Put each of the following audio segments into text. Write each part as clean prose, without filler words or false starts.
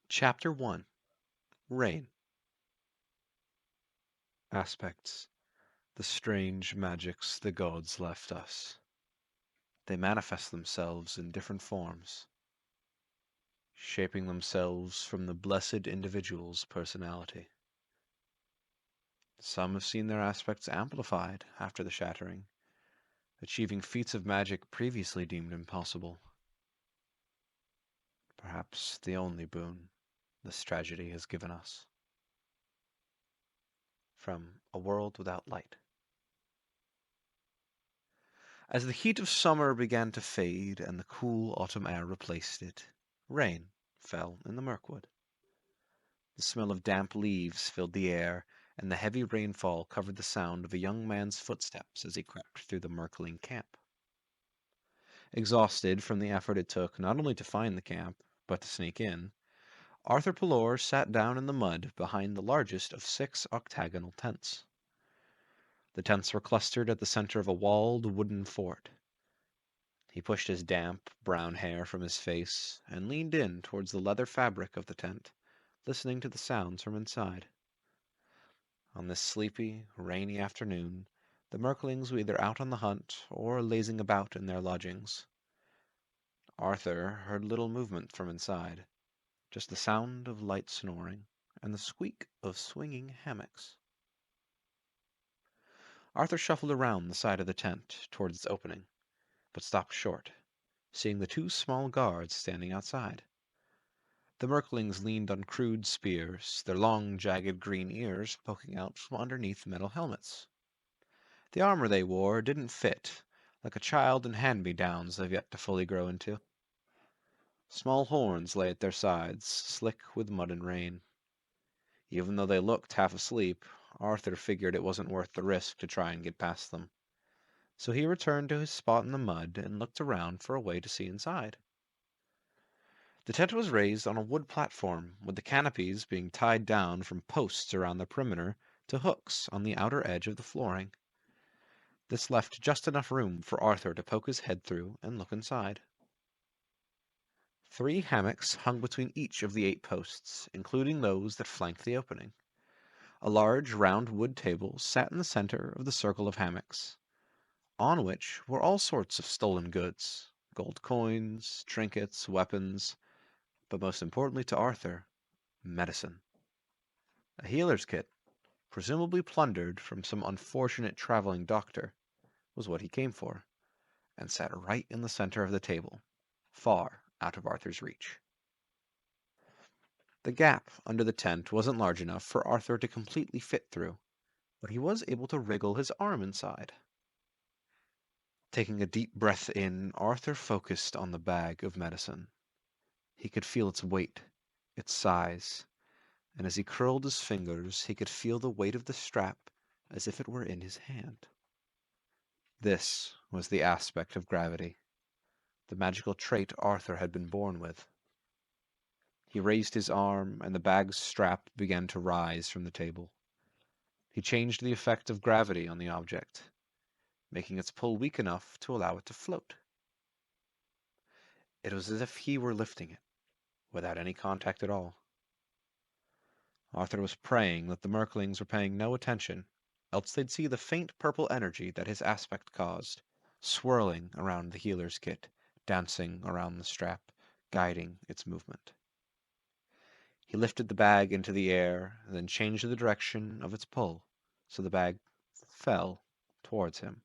Chapter 1. Rain. Aspects. The strange magics the gods left us. They manifest themselves in different forms, shaping themselves from the blessed individual's personality. Some have seen their aspects amplified after the shattering, achieving feats of magic previously deemed impossible. Perhaps the only boon this tragedy has given us. From A World Without Light. As the heat of summer began to fade and the cool autumn air replaced it, rain fell in the Mirkwood. The smell of damp leaves filled the air, and the heavy rainfall covered the sound of a young man's footsteps as he crept through the Merkling camp. Exhausted from the effort it took not only to find the camp, but to sneak in, Arthur Pelor sat down in the mud behind the largest of 6 octagonal tents. The tents were clustered at the center of a walled wooden fort. He pushed his damp, brown hair from his face and leaned in towards the leather fabric of the tent, listening to the sounds from inside. On this sleepy, rainy afternoon, the Merklings were either out on the hunt or lazing about in their lodgings. Arthur heard little movement from inside, just the sound of light snoring and the squeak of swinging hammocks. Arthur shuffled around the side of the tent towards its opening, but stopped short, seeing the 2 small guards standing outside. The Merklings leaned on crude spears, their long, jagged green ears poking out from underneath metal helmets. The armor they wore didn't fit, like a child in hand-me-downs they've yet to fully grow into. Small horns lay at their sides, slick with mud and rain. Even though they looked half asleep, Arthur figured it wasn't worth the risk to try and get past them. So he returned to his spot in the mud and looked around for a way to see inside. The tent was raised on a wood platform, with the canopies being tied down from posts around the perimeter to hooks on the outer edge of the flooring. This left just enough room for Arthur to poke his head through and look inside. 3 hammocks hung between each of the 8 posts, including those that flanked the opening. A large round wood table sat in the center of the circle of hammocks, on which were all sorts of stolen goods, gold coins, trinkets, weapons, but most importantly to Arthur, medicine. A healer's kit, presumably plundered from some unfortunate traveling doctor, was what he came for, and sat right in the center of the table, far out of Arthur's reach. The gap under the tent wasn't large enough for Arthur to completely fit through, but he was able to wriggle his arm inside. Taking a deep breath in, Arthur focused on the bag of medicine. He could feel its weight, its size, and as he curled his fingers, he could feel the weight of the strap as if it were in his hand. This was the aspect of gravity, the magical trait Arthur had been born with. He raised his arm, and the bag's strap began to rise from the table. He changed the effect of gravity on the object, making its pull weak enough to allow it to float. It was as if he were lifting it, without any contact at all. Arthur was praying that the Merklings were paying no attention, else they'd see the faint purple energy that his aspect caused, swirling around the healer's kit, dancing around the strap, guiding its movement. He lifted the bag into the air, then changed the direction of its pull, so the bag fell towards him.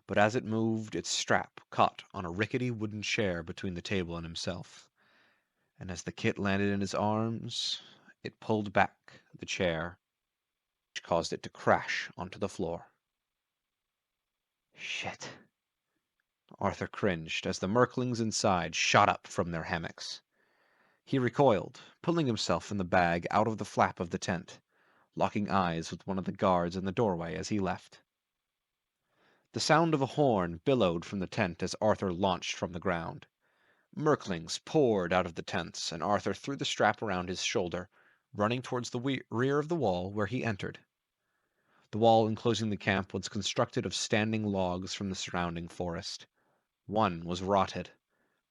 But as it moved, its strap caught on a rickety wooden chair between the table and himself, and as the kit landed in his arms, it pulled back the chair, which caused it to crash onto the floor. Shit. Arthur cringed as the Merklings inside shot up from their hammocks. He recoiled, pulling himself and the bag out of the flap of the tent, locking eyes with one of the guards in the doorway as he left. The sound of a horn billowed from the tent as Arthur launched from the ground. Merklings poured out of the tents, and Arthur threw the strap around his shoulder, running towards the rear of the wall where he entered. The wall enclosing the camp was constructed of standing logs from the surrounding forest. One was rotted,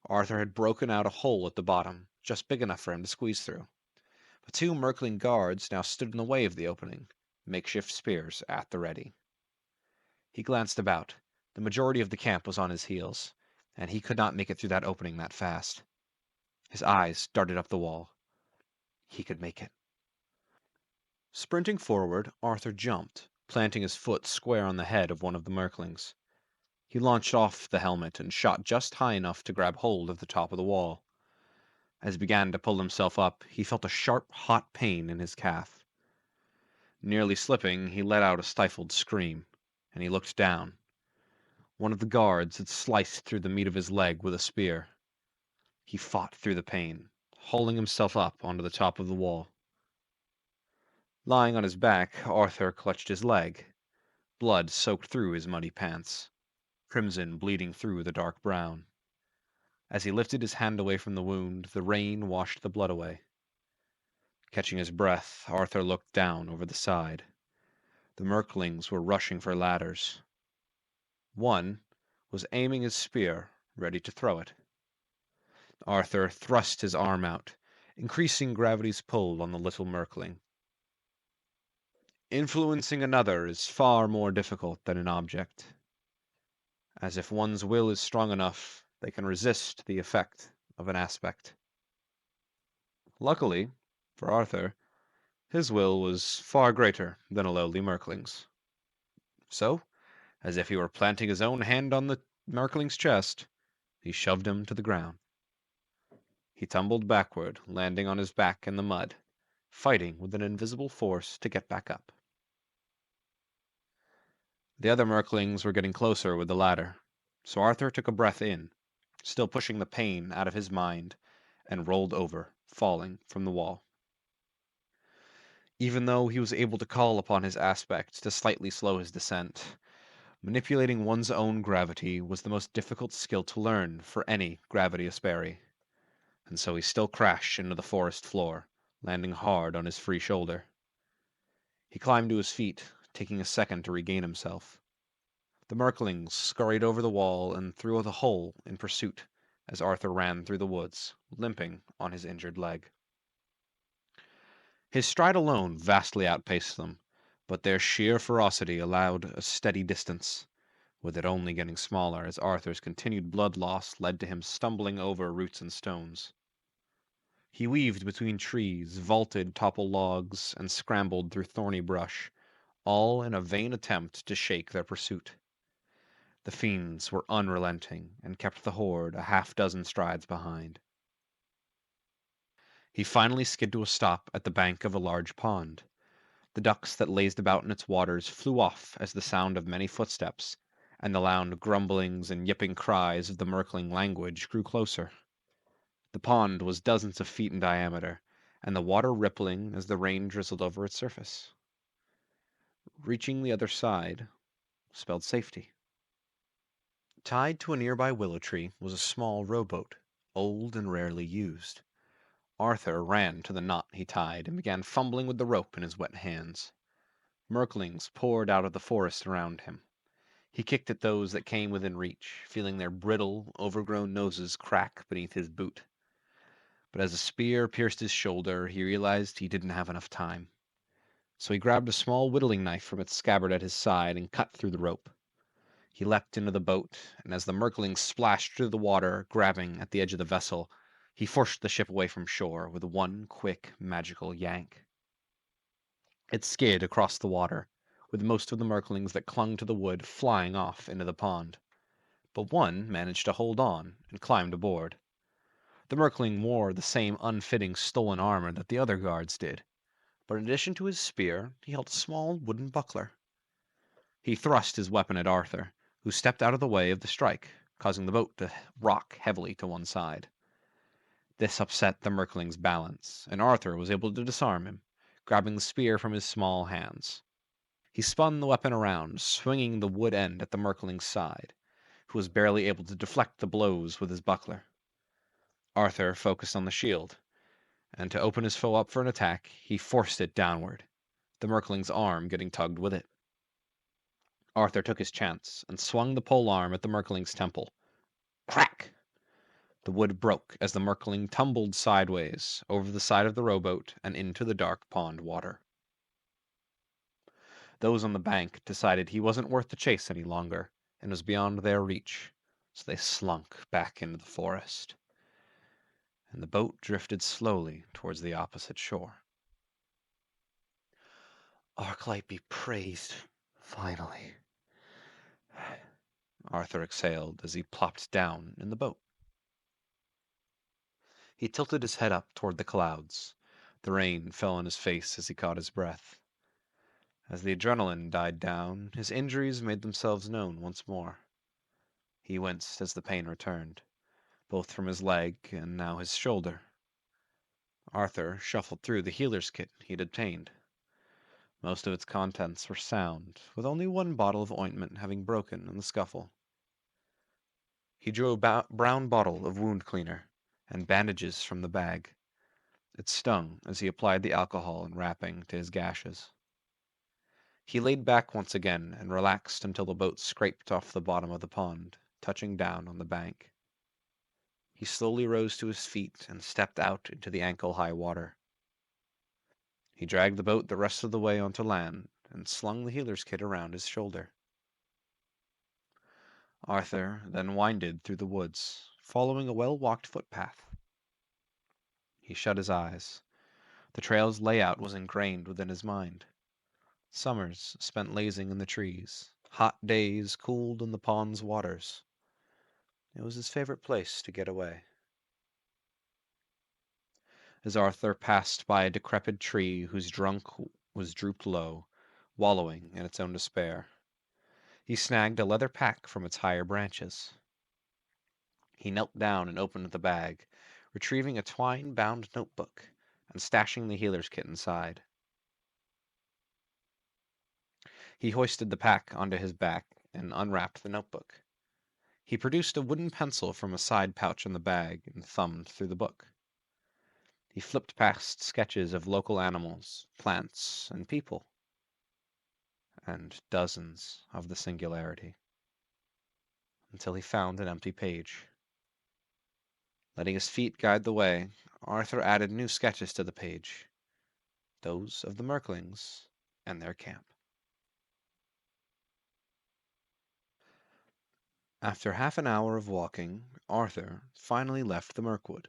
Arthur had broken out a hole at the bottom, just big enough for him to squeeze through. But two Merkling guards now stood in the way of the opening, makeshift spears at the ready. He glanced about. The majority of the camp was on his heels, and he could not make it through that opening that fast. His eyes darted up the wall. He could make it. Sprinting forward, Arthur jumped, planting his foot square on the head of one of the Merklings. He launched off the helmet and shot just high enough to grab hold of the top of the wall. As he began to pull himself up, he felt a sharp, hot pain in his calf. Nearly slipping, he let out a stifled scream, and he looked down. One of the guards had sliced through the meat of his leg with a spear. He fought through the pain, hauling himself up onto the top of the wall. Lying on his back, Arthur clutched his leg. Blood soaked through his muddy pants, crimson bleeding through the dark brown. As he lifted his hand away from the wound, the rain washed the blood away. Catching his breath, Arthur looked down over the side. The Merklings were rushing for ladders. One was aiming his spear, ready to throw it. Arthur thrust his arm out, increasing gravity's pull on the little Merkling. Influencing another is far more difficult than an object. As if one's will is strong enough, they can resist the effect of an aspect. Luckily, for Arthur, his will was far greater than a lowly Merkling's. So, as if he were planting his own hand on the Merkling's chest, he shoved him to the ground. He tumbled backward, landing on his back in the mud, fighting with an invisible force to get back up. The other Merklings were getting closer with the ladder, so Arthur took a breath in, still pushing the pain out of his mind, and rolled over, falling from the wall. Even though he was able to call upon his aspect to slightly slow his descent, manipulating one's own gravity was the most difficult skill to learn for any gravity asperi, and so he still crashed into the forest floor, landing hard on his free shoulder. He climbed to his feet, taking a second to regain himself. The Merklings scurried over the wall and through the hole in pursuit as Arthur ran through the woods, limping on his injured leg. His stride alone vastly outpaced them, but their sheer ferocity allowed a steady distance, with it only getting smaller as Arthur's continued blood loss led to him stumbling over roots and stones. He weaved between trees, vaulted topple logs, and scrambled through thorny brush, all in a vain attempt to shake their pursuit. The fiends were unrelenting and kept the horde a half-dozen strides behind. He finally skid to a stop at the bank of a large pond. The ducks that lazed about in its waters flew off as the sound of many footsteps and the loud grumblings and yipping cries of the Merkling language grew closer. The pond was dozens of feet in diameter, and the water rippling as the rain drizzled over its surface. Reaching the other side spelled safety. Tied to a nearby willow tree was a small rowboat, old and rarely used. Arthur ran to the knot he tied and began fumbling with the rope in his wet hands. Merklings poured out of the forest around him. He kicked at those that came within reach, feeling their brittle, overgrown noses crack beneath his boot. But as a spear pierced his shoulder, he realized he didn't have enough time. So he grabbed a small whittling knife from its scabbard at his side and cut through the rope. He leapt into the boat, and as the Merklings splashed through the water, grabbing at the edge of the vessel, he forced the ship away from shore with one quick, magical yank. It skid across the water, with most of the Merklings that clung to the wood flying off into the pond. But one managed to hold on and climbed aboard. The Merkling wore the same unfitting stolen armor that the other guards did, but in addition to his spear, he held a small wooden buckler. He thrust his weapon at Arthur, who stepped out of the way of the strike, causing the boat to rock heavily to one side. This upset the Merkling's balance, and Arthur was able to disarm him, grabbing the spear from his small hands. He spun the weapon around, swinging the wood end at the Merkling's side, who was barely able to deflect the blows with his buckler. Arthur focused on the shield, and to open his foe up for an attack, he forced it downward, the Merkling's arm getting tugged with it. Arthur took his chance and swung the pole arm at the Merkling's temple. Crack! The wood broke as the Merkling tumbled sideways over the side of the rowboat and into the dark pond water. Those on the bank decided he wasn't worth the chase any longer and was beyond their reach, so they slunk back into the forest, and the boat drifted slowly towards the opposite shore. Arclight be praised, finally, Arthur exhaled as he plopped down in the boat. He tilted his head up toward the clouds. The rain fell on his face as he caught his breath. As the adrenaline died down, his injuries made themselves known once more. He winced as the pain returned, both from his leg and now his shoulder. Arthur shuffled through the healer's kit he'd obtained. Most of its contents were sound, with only one bottle of ointment having broken in the scuffle. He drew a brown bottle of wound cleaner and bandages from the bag. It stung as he applied the alcohol and wrapping to his gashes. He laid back once again and relaxed until the boat scraped off the bottom of the pond, touching down on the bank. He slowly rose to his feet and stepped out into the ankle-high water. He dragged the boat the rest of the way onto land and slung the healer's kit around his shoulder. Arthur then winded through the woods, following a well-walked footpath. He shut his eyes. The trail's layout was ingrained within his mind. Summers spent lazing in the trees. Hot days cooled in the pond's waters. It was his favorite place to get away. As Arthur passed by a decrepit tree whose trunk was drooped low, wallowing in its own despair, he snagged a leather pack from its higher branches. He knelt down and opened the bag, retrieving a twine-bound notebook and stashing the healer's kit inside. He hoisted the pack onto his back and unwrapped the notebook. He produced a wooden pencil from a side pouch in the bag and thumbed through the book. He flipped past sketches of local animals, plants, and people, and dozens of the Singularity, until he found an empty page. Letting his feet guide the way, Arthur added new sketches to the page, those of the Merklings and their camp. After half an hour of walking, Arthur finally left the Mirkwood.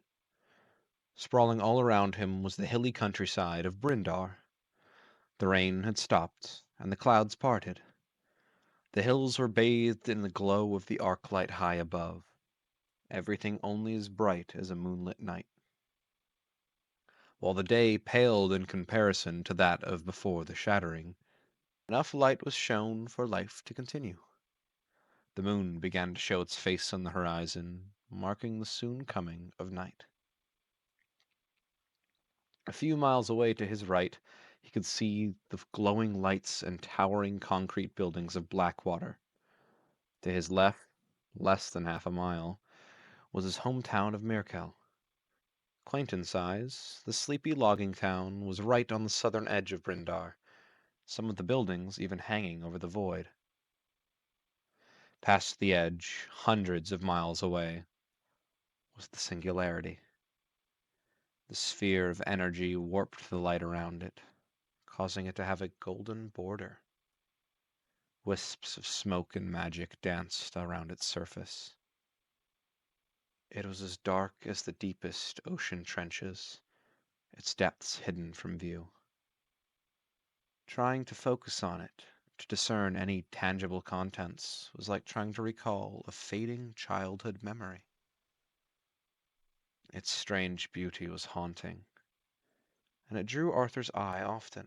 Sprawling all around him was the hilly countryside of Bryndar. The rain had stopped, and the clouds parted. The hills were bathed in the glow of the arc light high above, everything only as bright as a moonlit night. While the day paled in comparison to that of before the shattering, enough light was shown for life to continue. The moon began to show its face on the horizon, marking the soon coming of night. A few miles away to his right, he could see the glowing lights and towering concrete buildings of Blackwater. To his left, less than half a mile, was his hometown of Mirkel. Quaint in size, the sleepy logging town was right on the southern edge of Bryndar, some of the buildings even hanging over the void. Past the edge, hundreds of miles away, was the Singularity. The sphere of energy warped the light around it, causing it to have a golden border. Wisps of smoke and magic danced around its surface. It was as dark as the deepest ocean trenches, its depths hidden from view. Trying to focus on it, to discern any tangible contents, was like trying to recall a fading childhood memory. Its strange beauty was haunting, and it drew Arthur's eye often,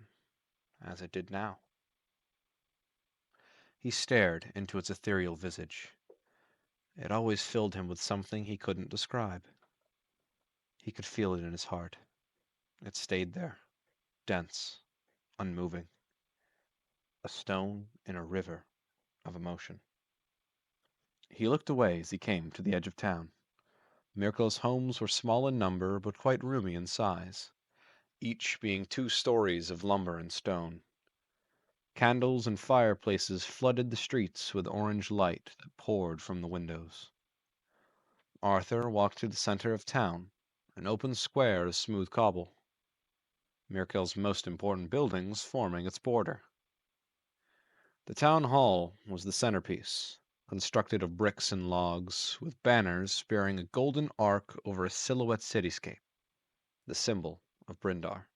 as it did now. He stared into its ethereal visage. It always filled him with something he couldn't describe. He could feel it in his heart. It stayed there, dense, unmoving, a stone in a river of emotion. He looked away as he came to the edge of town. Mirkel's homes were small in number, but quite roomy in size, each being 2 stories of lumber and stone. Candles and fireplaces flooded the streets with orange light that poured from the windows. Arthur walked through the center of town, an open square of smooth cobble, Mirkel's most important buildings forming its border. The town hall was the centerpiece, constructed of bricks and logs, with banners bearing a golden arc over a silhouette cityscape, the symbol of Bryndar.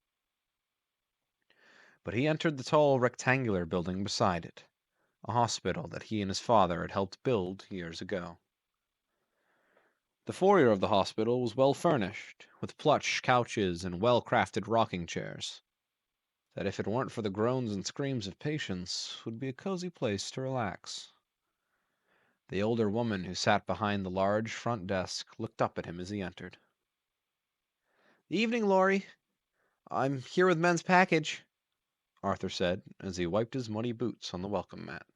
But he entered the tall rectangular building beside it, a hospital that he and his father had helped build years ago. The foyer of the hospital was well furnished, with plush couches and well-crafted rocking chairs, that if it weren't for the groans and screams of patients, would be a cozy place to relax. The older woman who sat behind the large front desk looked up at him as he entered. "Evening, Laurie. I'm here with men's package," Arthur said as he wiped his muddy boots on the welcome mat.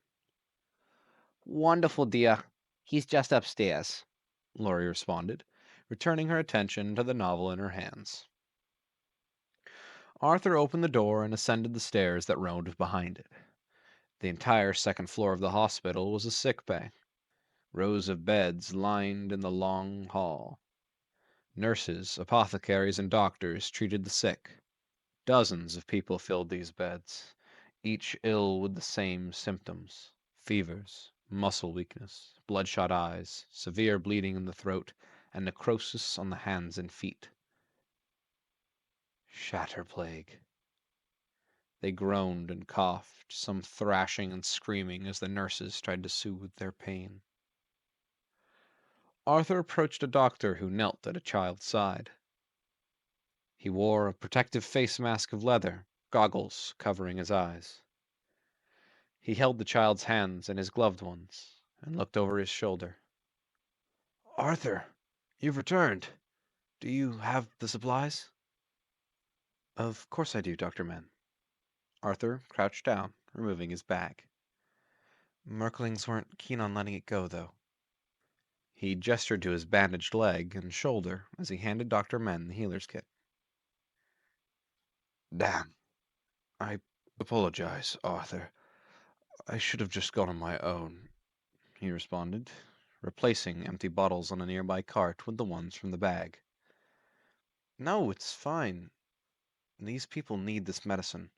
"Wonderful, dear. He's just upstairs," Laurie responded, returning her attention to the novel in her hands. Arthur opened the door and ascended the stairs that roamed behind it. The entire second floor of the hospital was a sick bay. Rows of beds lined in the long hall. Nurses, apothecaries, and doctors treated the sick. Dozens of people filled these beds, each ill with the same symptoms: fevers, muscle weakness, bloodshot eyes, severe bleeding in the throat, and necrosis on the hands and feet. Shatter plague. They groaned and coughed, some thrashing and screaming as the nurses tried to soothe their pain. Arthur approached a doctor who knelt at a child's side. He wore a protective face mask of leather, goggles covering his eyes. He held the child's hands in his gloved ones and looked over his shoulder. "Arthur, you've returned. Do you have the supplies?" "Of course I do, Dr. Men." Arthur crouched down, removing his bag. "Merklings weren't keen on letting it go, though." He gestured to his bandaged leg and shoulder as he handed Dr. Men the healer's kit. "Damn. I apologize, Arthur. I should have just gone on my own," he responded, replacing empty bottles on a nearby cart with the ones from the bag. "No, it's fine. These people need this medicine.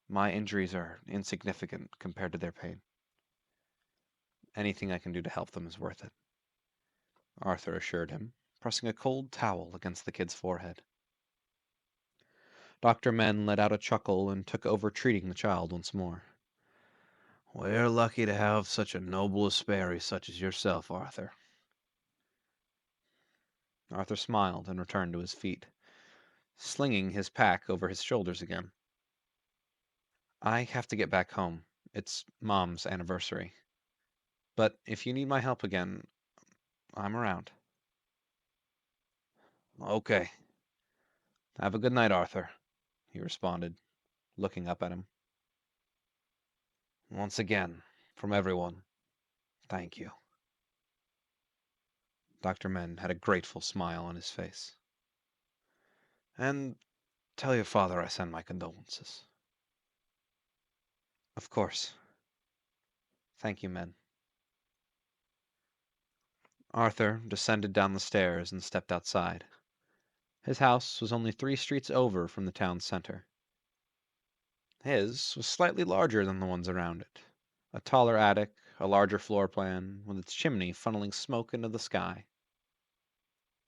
My injuries are insignificant compared to their pain. Anything I can do to help them is worth it," Arthur assured him, pressing a cold towel against the kid's forehead. Dr. Men let out a chuckle and took over treating the child once more. "We're lucky to have such a noble Asperi such as yourself, Arthur." Arthur smiled and returned to his feet, slinging his pack over his shoulders again. "I have to get back home. It's Mom's anniversary. But if you need my help again, I'm around." "Okay. Have a good night, Arthur," he responded, looking up at him. "Once again, from everyone, thank you." Dr. Men had a grateful smile on his face. "And tell your father I send my condolences." "Of course. Thank you, Men." Arthur descended down the stairs and stepped outside. His house was only 3 streets over from the town center. His was slightly larger than the ones around it. A taller attic, a larger floor plan, with its chimney funneling smoke into the sky.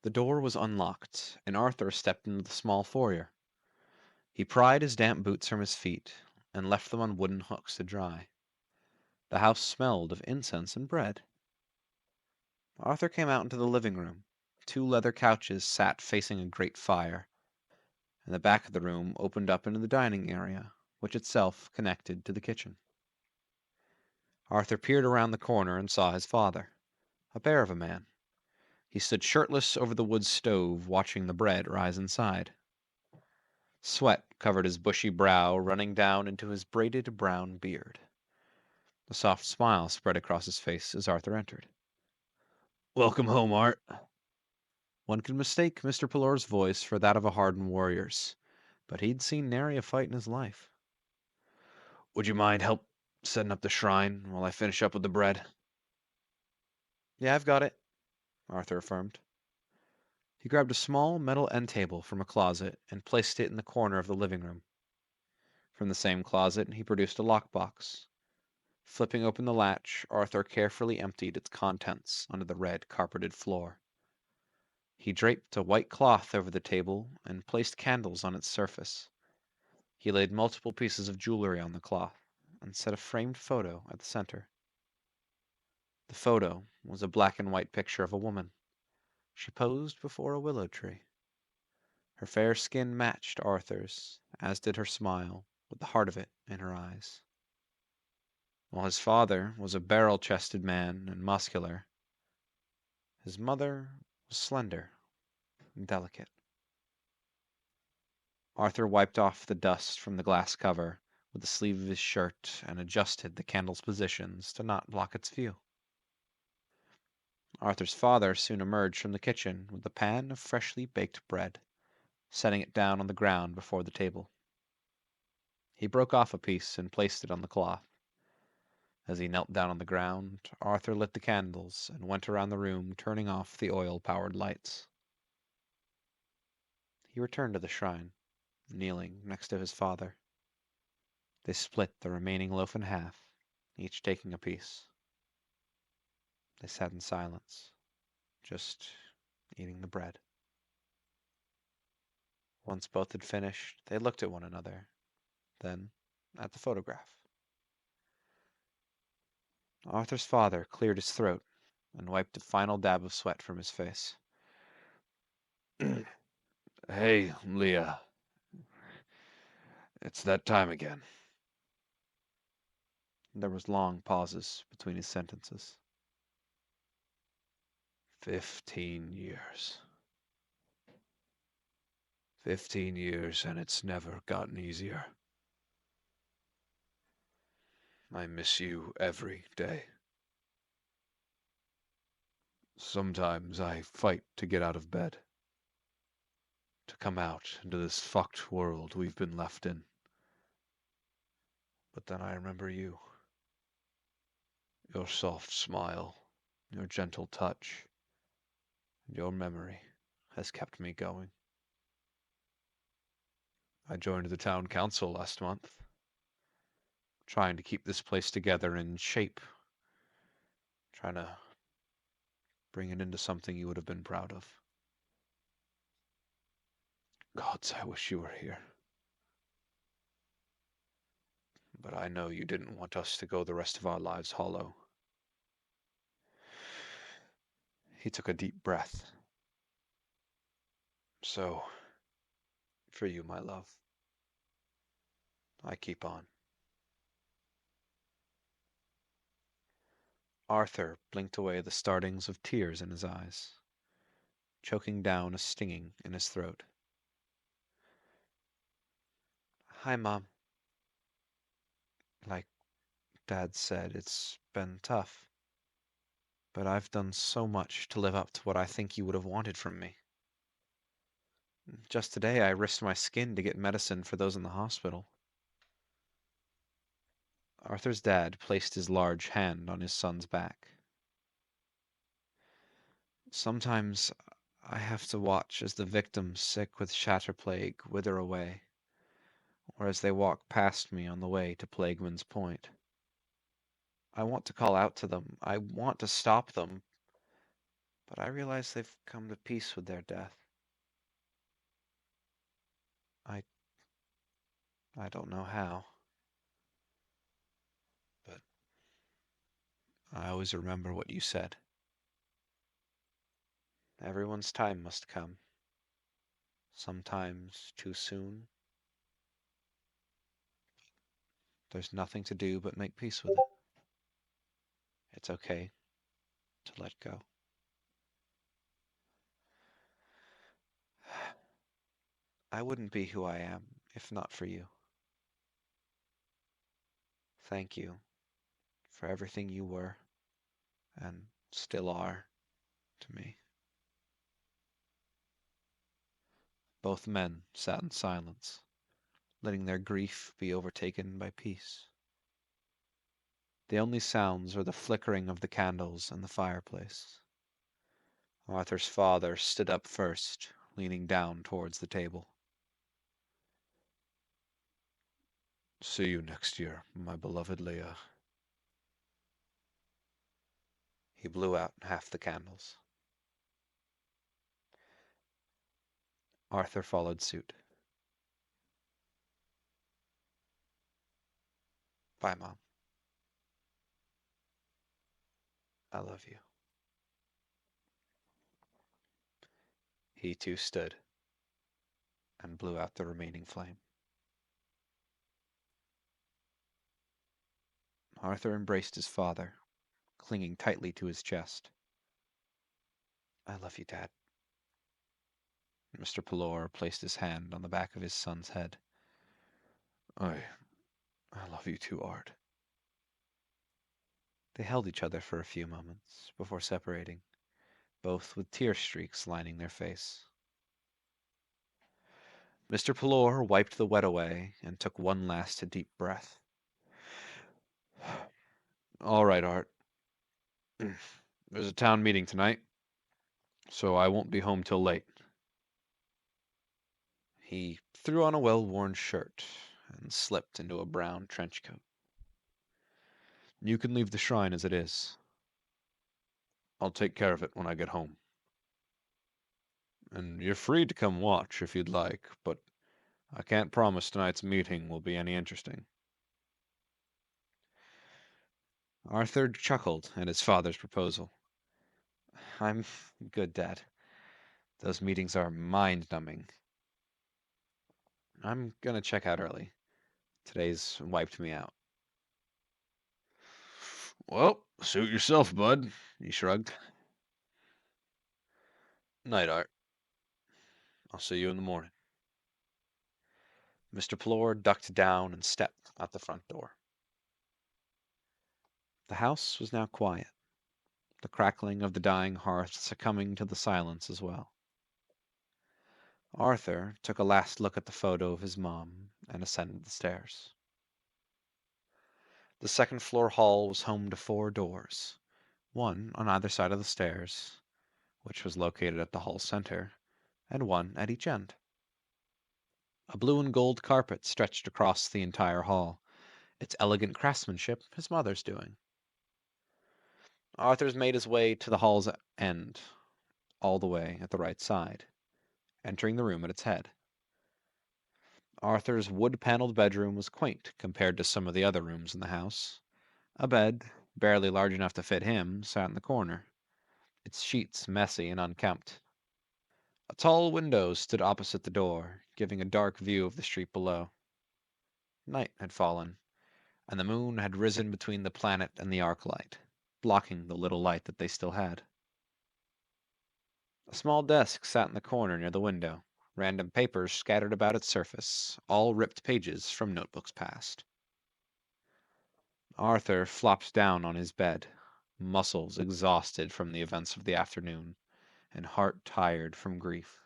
The door was unlocked, and Arthur stepped into the small foyer. He pried his damp boots from his feet and left them on wooden hooks to dry. The house smelled of incense and bread. Arthur came out into the living room. 2 leather couches sat facing a great fire, and the back of the room opened up into the dining area, which itself connected to the kitchen. Arthur peered around the corner and saw his father, a bear of a man. He stood shirtless over the wood stove, watching the bread rise inside. Sweat covered his bushy brow, running down into his braided brown beard. A soft smile spread across his face as Arthur entered. "Welcome home, Art." One could mistake Mr. Pelor's voice for that of a hardened warrior's, but he'd seen nary a fight in his life. "Would you mind help setting up the shrine while I finish up with the bread?" "Yeah, I've got it." Arthur affirmed. He grabbed a small metal end table from a closet and placed it in the corner of the living room. From the same closet, he produced a lockbox. Flipping open the latch, Arthur carefully emptied its contents onto the red carpeted floor. He draped a white cloth over the table and placed candles on its surface. He laid multiple pieces of jewelry on the cloth and set a framed photo at the center. The photo was a black and white picture of a woman. She posed before a willow tree. Her fair skin matched Arthur's, as did her smile, with the heart of it in her eyes. While his father was a barrel-chested man and muscular, his mother was slender and delicate. Arthur wiped off the dust from the glass cover with the sleeve of his shirt and adjusted the candle's positions to not block its view. Arthur's father soon emerged from the kitchen with a pan of freshly baked bread, setting it down on the ground before the table. He broke off a piece and placed it on the cloth. As he knelt down on the ground, Arthur lit the candles and went around the room turning off the oil-powered lights. He returned to the shrine, kneeling next to his father. They split the remaining loaf in half, each taking a piece. They sat in silence, just eating the bread. Once both had finished, they looked at one another, then at the photograph. Arthur's father cleared his throat and wiped a final dab of sweat from his face. Hey, Leah. It's that time again. There was long pauses between his sentences. 15 years. 15 years, and it's never gotten easier. I miss you every day. Sometimes I fight to get out of bed, to come out into this fucked world we've been left in. But then I remember you. Your soft smile, your gentle touch, and your memory has kept me going. I joined the town council last month, trying to keep this place together and in shape, trying to bring it into something you would have been proud of. Gods, I wish you were here. But I know you didn't want us to go the rest of our lives hollow. He took a deep breath. So, for you, my love, I keep on. Arthur blinked away the startings of tears in his eyes, choking down a stinging in his throat. Hi, Mom. Like Dad said, it's been tough. But I've done so much to live up to what I think you would have wanted from me. Just today, I risked my skin to get medicine for those in the hospital. Arthur's dad placed his large hand on his son's back. Sometimes I have to watch as the victims sick with shatter plague wither away, or as they walk past me on the way to Plagueman's Point. I want to call out to them. I want to stop them, but I realize they've come to peace with their death. I I don't know how, but I always remember what you said. Everyone's time must come, sometimes too soon. There's nothing to do but make peace with it. It's okay to let go. I wouldn't be who I am if not for you. Thank you for everything you were and still are to me. Both men sat in silence, letting their grief be overtaken by peace. The only sounds were the flickering of the candles in the fireplace. Arthur's father stood up first, leaning down towards the table. See you next year, my beloved Leah. He blew out half the candles. Arthur followed suit. Bye, Mom. I love you. He too stood and blew out the remaining flame. Arthur embraced his father, clinging tightly to his chest. I love you, Dad. Mr. Pelor placed his hand on the back of his son's head. I love you too, Art. They held each other for a few moments before separating, both with tear streaks lining their face. Mr. Pelor wiped the wet away and took one last deep breath. All right, Art. There's a town meeting tonight, so I won't be home till late. He threw on a well-worn shirt and slipped into a brown trench coat. You can leave the shrine as it is. I'll take care of it when I get home. And you're free to come watch if you'd like, but I can't promise tonight's meeting will be any interesting. Arthur chuckled at his father's proposal. I'm good, Dad. Those meetings are mind-numbing. I'm gonna check out early. Today's wiped me out. Well, suit yourself, bud, he shrugged. Night, Art. I'll see you in the morning. Mr. Pelor ducked down and stepped out the front door. The house was now quiet, the crackling of the dying hearth succumbing to the silence as well. Arthur took a last look at the photo of his mom and ascended the stairs. The second-floor hall was home to 4 doors, one on either side of the stairs, which was located at the hall's center, and one at each end. A blue and gold carpet stretched across the entire hall, its elegant craftsmanship his mother's doing. Arthur's made his way to the hall's end, all the way at the right side, entering the room at its head. Arthur's wood-paneled bedroom was quaint compared to some of the other rooms in the house. A bed, barely large enough to fit him, sat in the corner, its sheets messy and unkempt. A tall window stood opposite the door, giving a dark view of the street below. Night had fallen, and the moon had risen between the planet and the arc light, blocking the little light that they still had. A small desk sat in the corner near the window, random papers scattered about its surface, all ripped pages from notebooks past. Arthur flopped down on his bed, muscles exhausted from the events of the afternoon, and heart tired from grief.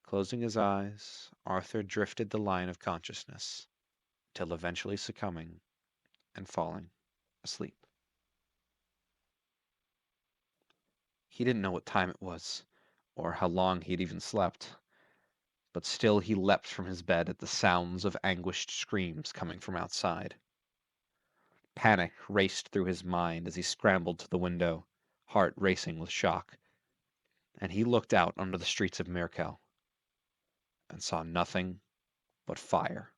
Closing his eyes, Arthur drifted the line of consciousness, till eventually succumbing and falling asleep. He didn't know what time it was, or how long he'd even slept, but still he leapt from his bed at the sounds of anguished screams coming from outside. Panic raced through his mind as he scrambled to the window, heart racing with shock, and he looked out onto the streets of Mirkel and saw nothing but fire.